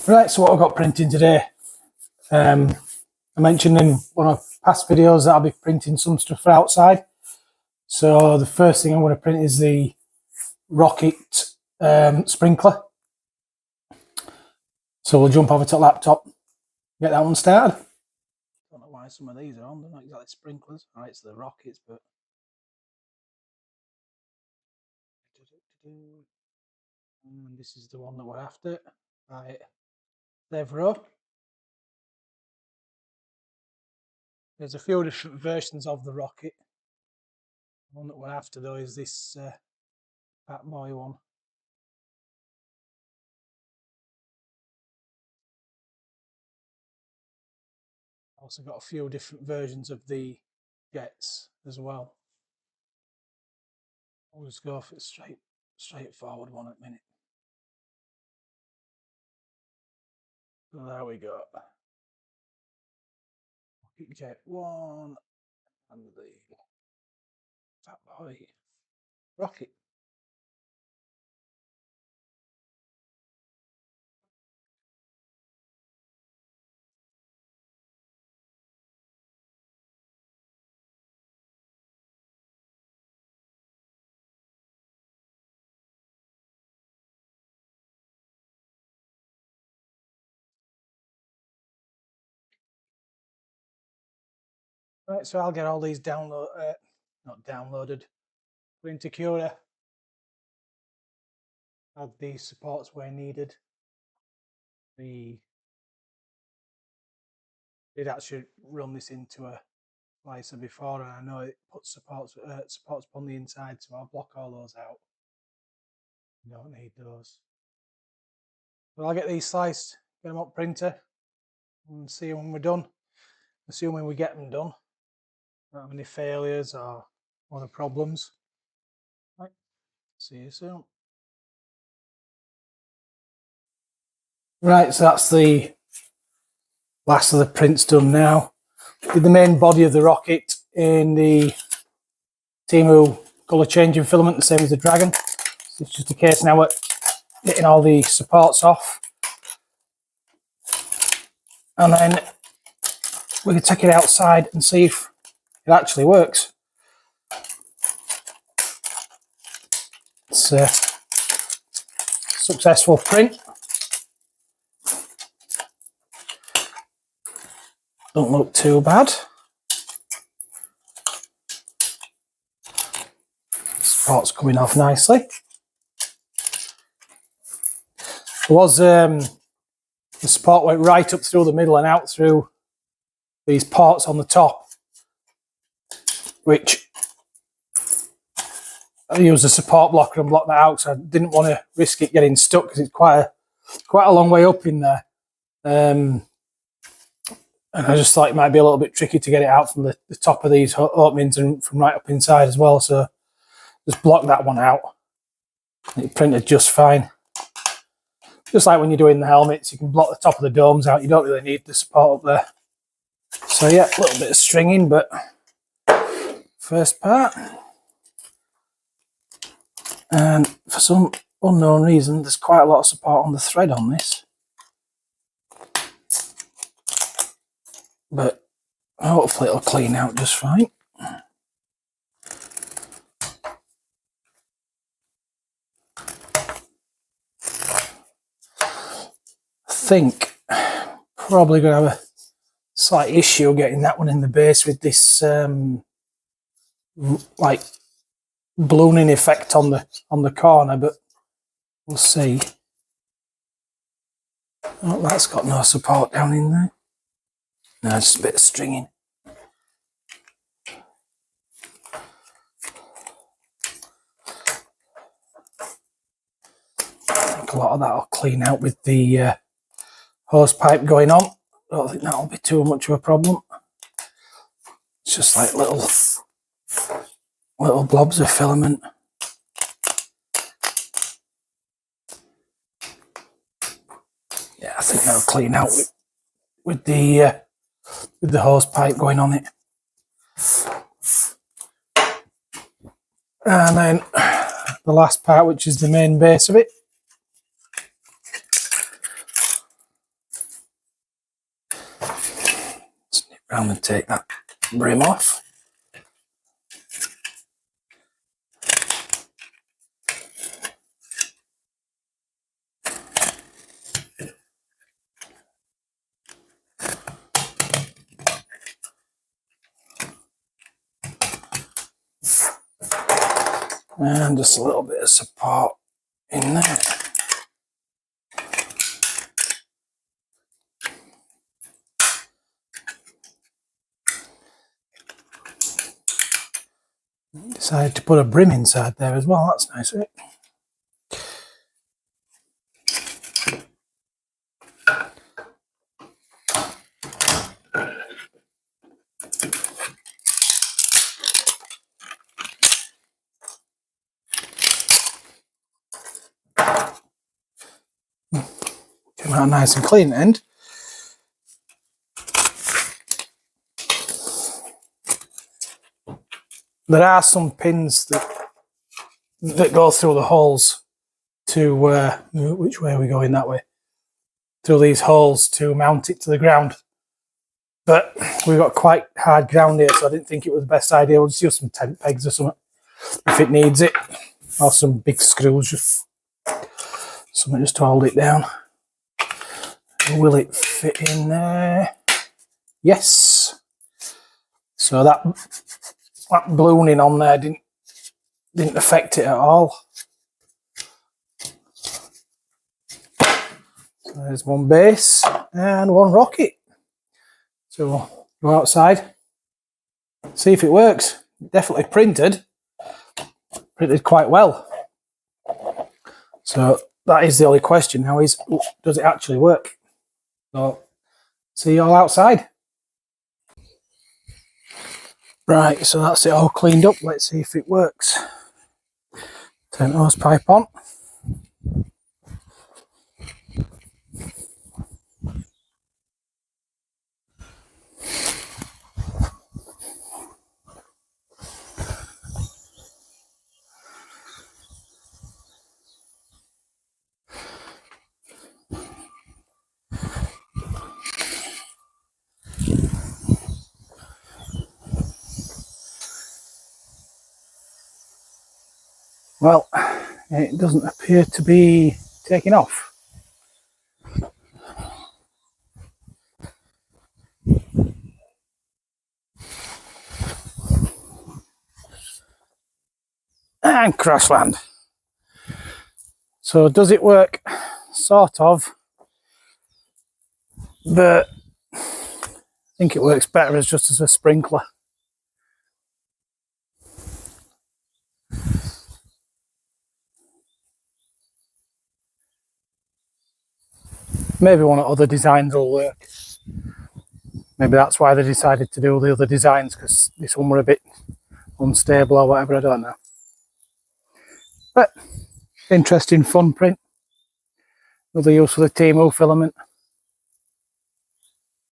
Right, so what I've got printing today, I mentioned in one of past videos that I'll be printing some stuff for outside. So the first thing I'm going to print is the rocket sprinkler. So we'll jump over to the laptop, get that one started. Don't know why some of these are on, they're not exactly sprinklers. All right, it's the rockets, but and this is the one that we're after. Right, Devro. There's a few different versions of the rocket. The one that we're after though is this Fat Boy one. Also got a few different versions of the jets as well. I'll just go for it straightforward one at a minute. So there we go. Rocket jet one and the Fat Boy rocket. Right, so I'll get all these not downloaded, put into Cura. Add these supports where needed. We did actually run this into a slicer before, and I know it puts supports on the inside, so I'll block all those out. You don't need those. But I'll get these sliced, get them up printer, and see when we're done. Assuming we get them done. Don't have any failures or other problems. Right, see you soon. Right, so that's the last of the prints done now. Did the main body of the rocket in the Temu colour changing filament, the same as the Dragon. So it's just a case now of getting all the supports off. And then we can take it outside and see if it actually works. It's a successful print. Don't look too bad. Support's coming off nicely. There was the support went right up through the middle and out through these ports on the top, which I used a support blocker and block that out, so I didn't want to risk it getting stuck because it's quite a long way up in there. And I just thought it might be a little bit tricky to get it out from the top of these openings and from right up inside as well. So just block that one out. It printed just fine. Just like when you're doing the helmets, you can block the top of the domes out. You don't really need the support up there. So yeah, a little bit of stringing, but first part. And for some unknown reason, there's quite a lot of support on the thread on this. But hopefully it'll clean out just fine. I think probably going to have a slight issue getting that one in the base with this like ballooning effect on the corner, but we'll see. Oh, that's got no support down in there. No, just a bit of stringing. I think a lot of that will clean out with the hose pipe going on. I don't think that'll be too much of a problem. It's just like little blobs of filament. Yeah, I think that'll clean out with the hose pipe going on it. And then the last part, which is the main base of it. round and take that brim off. And just a little bit of support in there. Decided to put a brim inside there as well. That's nice, isn't it? Came out nice and clean at the end. There are some pins that go through the holes to which way are we going? That way, through these holes to mount it to the ground. But we've got quite hard ground here, so I didn't think it was the best idea. We'll just use some tent pegs or something if it needs it, or some big screws, just something just to hold it down. Will it fit in there? Yes. So that ballooning on there didn't affect it at all. So there's one base and one rocket. So we'll go outside, see if it works. Definitely printed quite well. So that is the only question now, is does it actually work? So see you all outside. Right, so that's it all cleaned up. Let's see if it works. Turn the hose pipe on. Well, it doesn't appear to be taking off. And crash land. So does it work? Sort of. But I think it works better as just as a sprinkler. Maybe one of other designs will work. Maybe that's why they decided to do the other designs, because this one were a bit unstable or whatever, I don't know. But interesting, fun print. Another use for the Temu filament.